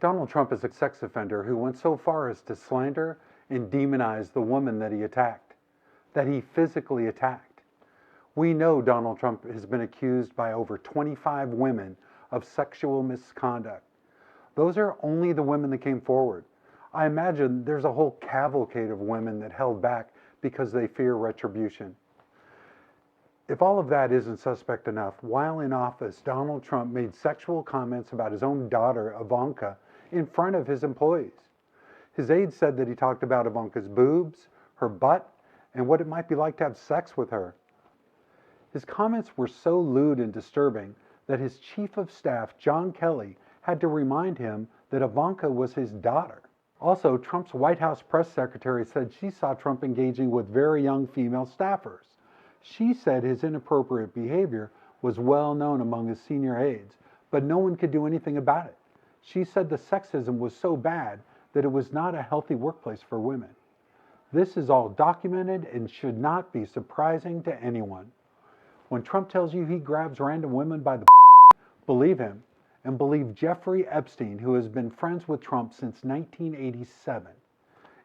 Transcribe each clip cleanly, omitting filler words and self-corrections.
Donald Trump is a sex offender who went so far as to slander and demonize the woman that he attacked, that he physically attacked. We know Donald Trump has been accused by over 25 women of sexual misconduct. Those are only the women that came forward. I imagine there's a whole cavalcade of women that held back because they fear retribution. If all of that isn't suspect enough, while in office, Donald Trump made sexual comments about his own daughter, Ivanka, in front of his employees. His aides said that he talked about Ivanka's boobs, her butt, and what it might be like to have sex with her. His comments were so lewd and disturbing that his chief of staff, John Kelly, had to remind him that Ivanka was his daughter. Also, Trump's White House press secretary said she saw Trump engaging with very young female staffers. She said his inappropriate behavior was well known among his senior aides, but no one could do anything about it. She said the sexism was so bad that it was not a healthy workplace for women. This is all documented and should not be surprising to anyone. When Trump tells you he grabs random women by the believe him, and believe Jeffrey Epstein, who has been friends with Trump since 1987.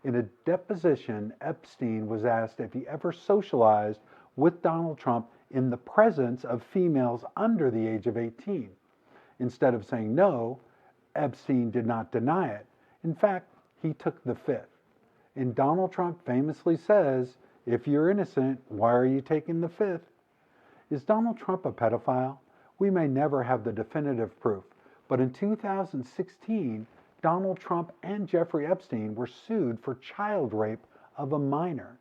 In a deposition, Epstein was asked if he ever socialized with Donald Trump in the presence of females under the age of 18. Instead of saying no, Epstein did not deny it. In fact, he took the fifth. And Donald Trump famously says, "If you're innocent, why are you taking the fifth?" Is Donald Trump a pedophile? We may never have the definitive proof, but in 2016, Donald Trump and Jeffrey Epstein were sued for child rape of a minor.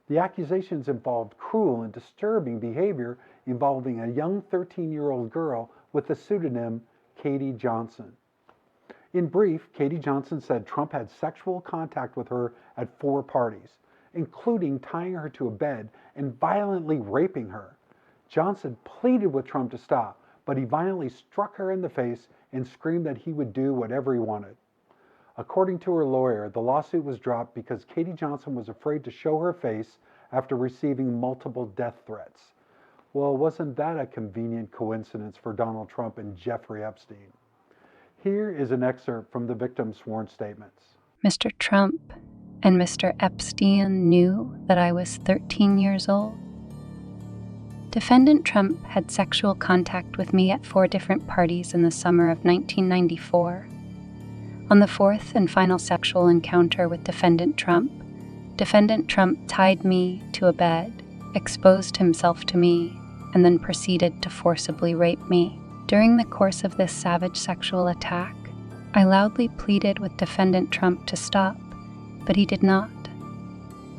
The accusations involved cruel and disturbing behavior involving a young 13-year-old girl with the pseudonym Katie Johnson. In brief, Katie Johnson said Trump had sexual contact with her at 4 parties, including tying her to a bed and violently raping her. Johnson pleaded with Trump to stop, but he violently struck her in the face and screamed that he would do whatever he wanted. According to her lawyer, the lawsuit was dropped because Katie Johnson was afraid to show her face after receiving multiple death threats. Well, wasn't that a convenient coincidence for Donald Trump and Jeffrey Epstein? Here is an excerpt from the victim's sworn statements. Mr. Trump and Mr. Epstein knew that I was 13 years old. Defendant Trump had sexual contact with me at 4 different parties in the summer of 1994. On the 4th and final sexual encounter with Defendant Trump tied me to a bed, exposed himself to me, and then proceeded to forcibly rape me. During the course of this savage sexual attack, I loudly pleaded with Defendant Trump to stop, but he did not.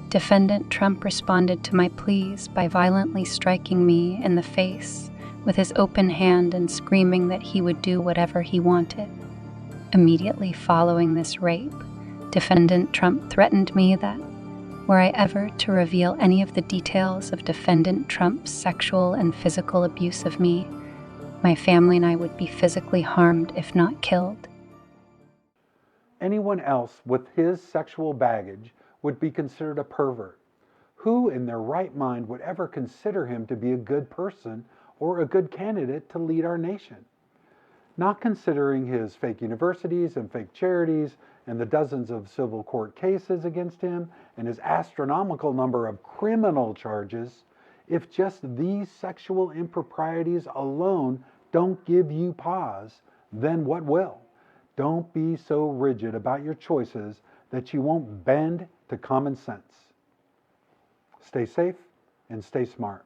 Defendant Trump responded to my pleas by violently striking me in the face with his open hand and screaming that he would do whatever he wanted. Immediately following this rape, Defendant Trump threatened me that, were I ever to reveal any of the details of Defendant Trump's sexual and physical abuse of me, my family and I would be physically harmed if not killed. Anyone else with his sexual baggage would be considered a pervert. Who in their right mind would ever consider him to be a good person or a good candidate to lead our nation? Not considering his fake universities and fake charities and the dozens of civil court cases against him and his astronomical number of criminal charges, if just these sexual improprieties alone don't give you pause, then what will? Don't be so rigid about your choices that you won't bend to common sense. Stay safe and stay smart.